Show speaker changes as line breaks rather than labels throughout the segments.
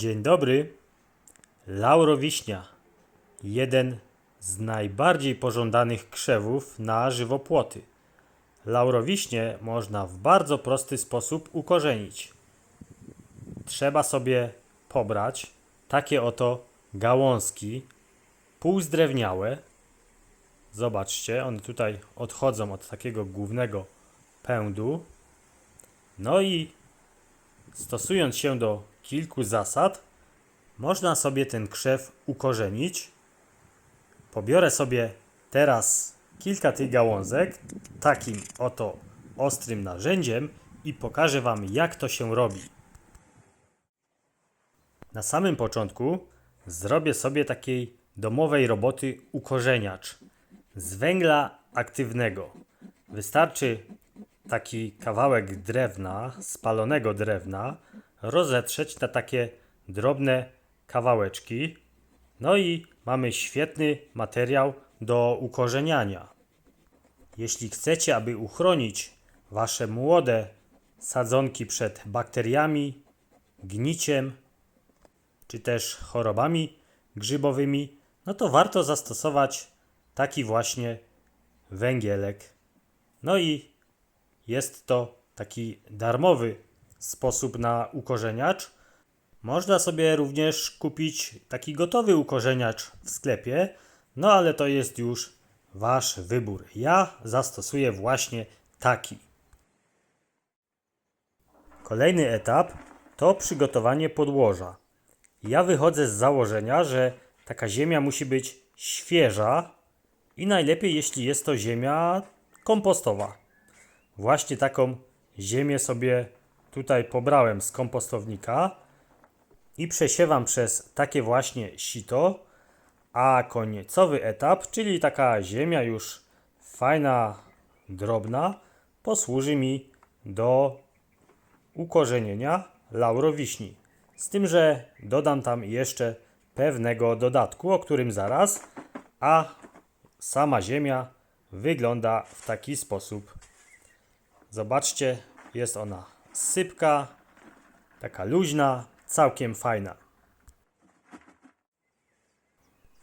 Dzień dobry. Laurowiśnia. Jeden z najbardziej pożądanych krzewów na żywopłoty. Laurowiśnie można w bardzo prosty sposób ukorzenić. Trzeba sobie pobrać takie oto gałązki półzdrewniałe. Zobaczcie, one tutaj odchodzą od takiego głównego pędu. No i stosując się do kilku zasad, można sobie ten krzew ukorzenić. Pobiorę sobie teraz kilka tych gałązek takim oto ostrym narzędziem i pokażę Wam, jak to się robi. Na samym początku zrobię sobie takiej domowej roboty ukorzeniacz z węgla aktywnego. Wystarczy taki kawałek drewna, spalonego drewna, rozetrzeć na takie drobne kawałeczki. No i mamy świetny materiał do ukorzeniania. Jeśli chcecie, aby uchronić Wasze młode sadzonki przed bakteriami, gniciem, czy też chorobami grzybowymi, no to warto zastosować taki właśnie węgielek. No i jest to taki darmowy sposób na ukorzeniacz. Można sobie również kupić taki gotowy ukorzeniacz w sklepie, no ale to jest już Wasz wybór. Ja zastosuję właśnie taki. Kolejny etap to przygotowanie podłoża. Ja wychodzę z założenia, że taka ziemia musi być świeża i najlepiej, jeśli jest to ziemia kompostowa. Właśnie taką ziemię sobie tutaj pobrałem z kompostownika i przesiewam przez takie właśnie sito, a końcowy etap, czyli taka ziemia już fajna, drobna, posłuży mi do ukorzenienia laurowiśni. Z tym, że dodam tam jeszcze pewnego dodatku, o którym zaraz, a sama ziemia wygląda w taki sposób. Zobaczcie, jest ona sypka, taka luźna, całkiem fajna.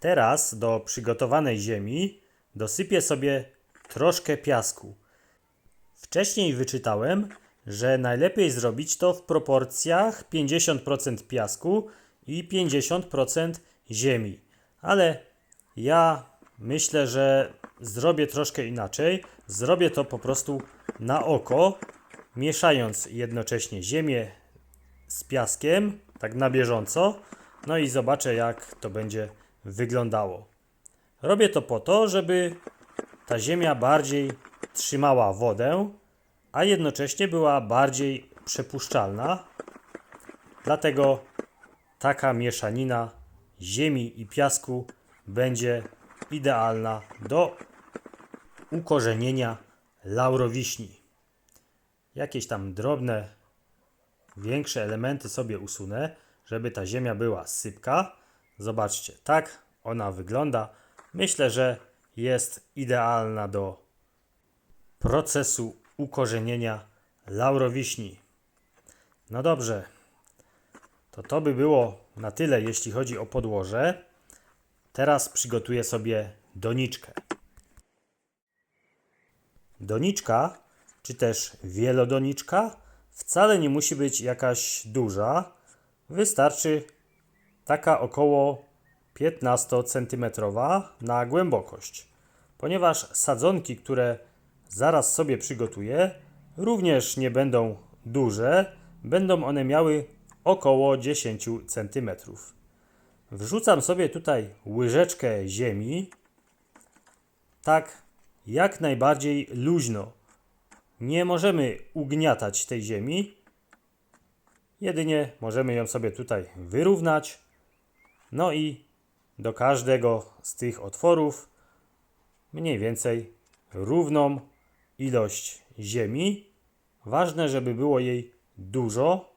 Teraz do przygotowanej ziemi dosypię sobie troszkę piasku. Wcześniej wyczytałem, że najlepiej zrobić to w proporcjach 50% piasku i 50% ziemi. Ale ja myślę, że zrobię troszkę inaczej. Zrobię to po prostu na oko, mieszając jednocześnie ziemię z piaskiem, tak na bieżąco. No i zobaczę, jak to będzie wyglądało. Robię to po to, żeby ta ziemia bardziej trzymała wodę, a jednocześnie była bardziej przepuszczalna. Dlatego taka mieszanina ziemi i piasku będzie idealna do ukorzenienia laurowiśni. Jakieś tam drobne, większe elementy sobie usunę, żeby ta ziemia była sypka. Zobaczcie, tak ona wygląda. Myślę, że jest idealna do procesu ukorzenienia laurowiśni. No dobrze, to by było na tyle, jeśli chodzi o podłoże. Teraz przygotuję sobie doniczkę. Doniczka, czy też wielodoniczka, wcale nie musi być jakaś duża. Wystarczy taka około 15 cm na głębokość. Ponieważ sadzonki, które zaraz sobie przygotuję, również nie będą duże, będą one miały około 10 cm. Wrzucam sobie tutaj łyżeczkę ziemi, tak jak najbardziej luźno. Nie możemy ugniatać tej ziemi, jedynie możemy ją sobie tutaj wyrównać. No i do każdego z tych otworów mniej więcej równą ilość ziemi. Ważne, żeby było jej dużo,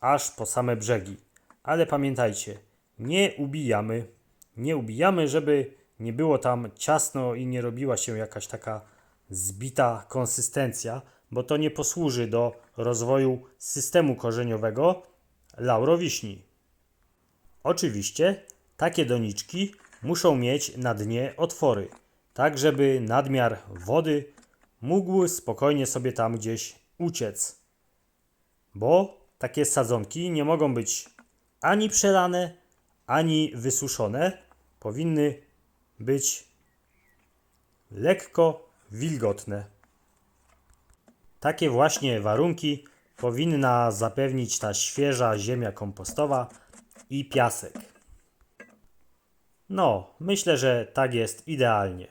aż po same brzegi. Ale pamiętajcie, nie ubijamy, żeby nie było tam ciasno i nie robiła się jakaś taka zbita konsystencja, bo to nie posłuży do rozwoju systemu korzeniowego laurowiśni. Oczywiście takie doniczki muszą mieć na dnie otwory, tak żeby nadmiar wody mógł spokojnie sobie tam gdzieś uciec. Bo takie sadzonki nie mogą być ani przelane, ani wysuszone. Powinny być lekko wilgotne. Takie właśnie warunki powinna zapewnić ta świeża ziemia kompostowa i piasek. No, myślę, że tak jest idealnie.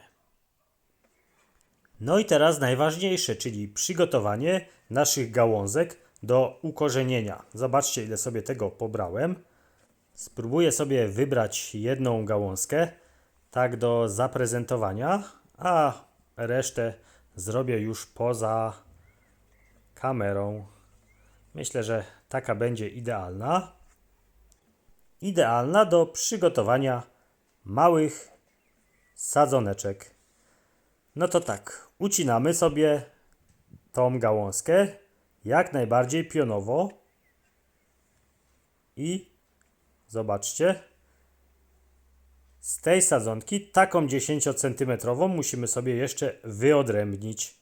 No i teraz najważniejsze, czyli przygotowanie naszych gałązek do ukorzenienia. Zobaczcie, ile sobie tego pobrałem. Spróbuję sobie wybrać jedną gałązkę, tak do zaprezentowania, a resztę zrobię już poza kamerą. Myślę, że taka będzie idealna. Idealna do przygotowania małych sadzoneczek. No to tak, ucinamy sobie tą gałązkę jak najbardziej pionowo i zobaczcie, z tej sadzonki taką 10 cm musimy sobie jeszcze wyodrębnić.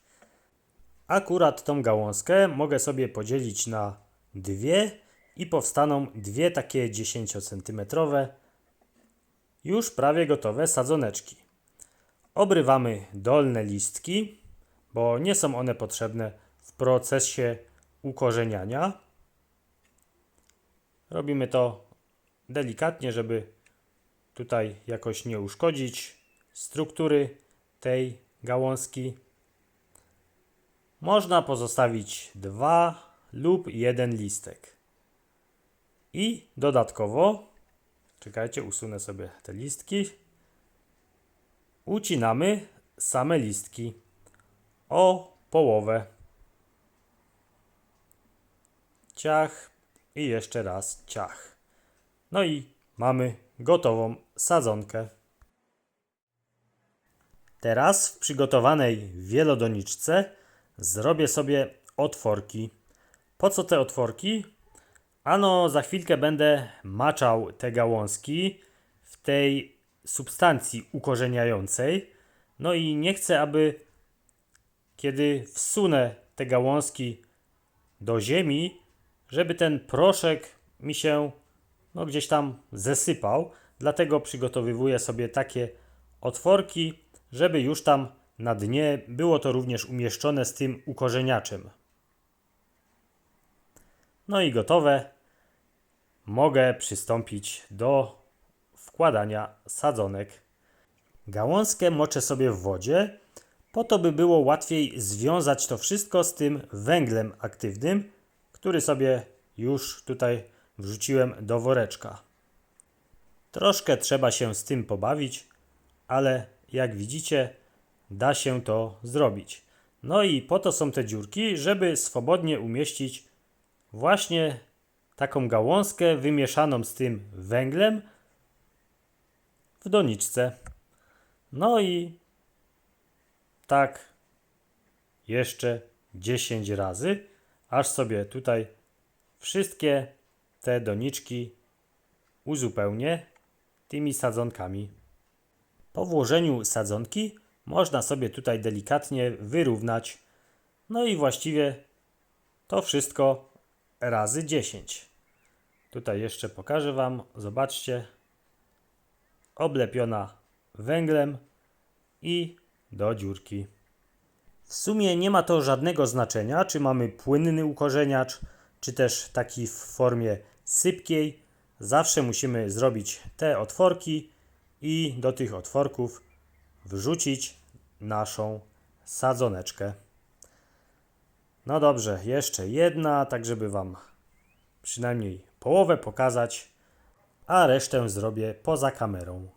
Akurat tą gałązkę mogę sobie podzielić na dwie i powstaną dwie takie 10 cm już prawie gotowe sadzoneczki. Obrywamy dolne listki, bo nie są one potrzebne w procesie ukorzeniania. Robimy to delikatnie, żeby tutaj jakoś nie uszkodzić struktury tej gałązki. Można pozostawić 2 lub 1 listek. I dodatkowo, czekajcie, usunę sobie te listki. Ucinamy same listki o połowę. Ciach i jeszcze raz ciach. No i mamy gotową sadzonkę. Teraz w przygotowanej wielodoniczce zrobię sobie otworki. Po co te otworki? Ano, za chwilkę będę maczał te gałązki w tej substancji ukorzeniającej. No i nie chcę, aby kiedy wsunę te gałązki do ziemi, żeby ten proszek mi się gdzieś tam zesypał. Dlatego przygotowywuję sobie takie otworki, żeby już tam na dnie było to również umieszczone z tym ukorzeniaczem. No i gotowe. Mogę przystąpić do wkładania sadzonek. Gałązkę moczę sobie w wodzie, po to by było łatwiej związać to wszystko z tym węglem aktywnym, który sobie już tutaj wrzuciłem do woreczka. Troszkę trzeba się z tym pobawić, ale jak widzicie, da się to zrobić. No i po to są te dziurki, żeby swobodnie umieścić właśnie taką gałązkę wymieszaną z tym węglem w doniczce. No i tak jeszcze 10 razy, aż sobie tutaj wszystkie te doniczki uzupełnię tymi sadzonkami. Po włożeniu sadzonki można sobie tutaj delikatnie wyrównać. No i właściwie to wszystko razy 10. Tutaj jeszcze pokażę Wam. Zobaczcie. Oblepiona węglem i do dziurki. W sumie nie ma to żadnego znaczenia, czy mamy płynny ukorzeniacz, czy też taki w formie sypkiej. Zawsze musimy zrobić te otworki i do tych otworków wrzucić naszą sadzoneczkę. No dobrze, jeszcze jedna, tak żeby Wam przynajmniej połowę pokazać, a resztę zrobię poza kamerą.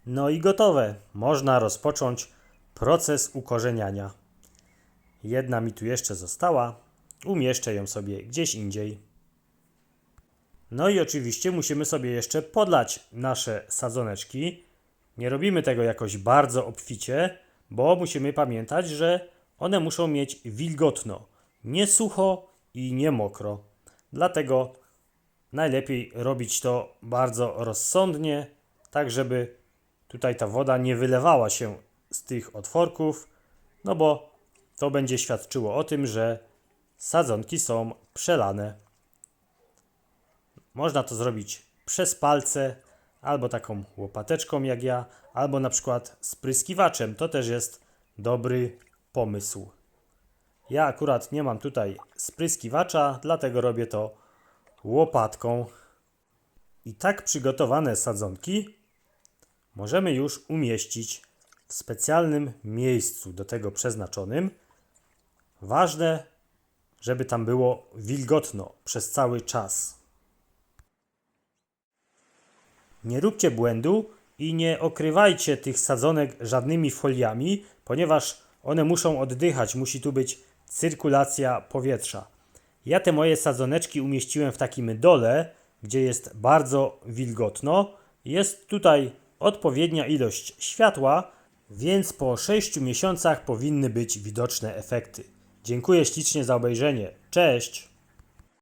No i gotowe. Można rozpocząć proces ukorzeniania. Jedna mi tu jeszcze została. Umieszczę ją sobie gdzieś indziej. No i oczywiście musimy sobie jeszcze podlać nasze sadzoneczki. Nie robimy tego jakoś bardzo obficie, bo musimy pamiętać, że one muszą mieć wilgotno. Nie sucho i nie mokro. Dlatego najlepiej robić to bardzo rozsądnie, tak żeby tutaj ta woda nie wylewała się z tych otworków, no bo to będzie świadczyło o tym, że sadzonki są przelane. Można to zrobić przez palce, albo taką łopateczką jak ja, albo na przykład spryskiwaczem. To też jest dobry pomysł. Ja akurat nie mam tutaj spryskiwacza, dlatego robię to łopatką. I tak przygotowane sadzonki możemy już umieścić w specjalnym miejscu do tego przeznaczonym. Ważne, żeby tam było wilgotno przez cały czas. Nie róbcie błędu i nie okrywajcie tych sadzonek żadnymi foliami, ponieważ one muszą oddychać, musi tu być cyrkulacja powietrza. Ja te moje sadzoneczki umieściłem w takim dole, gdzie jest bardzo wilgotno. Jest tutaj odpowiednia ilość światła, więc po 6 miesiącach powinny być widoczne efekty. Dziękuję ślicznie za obejrzenie. Cześć!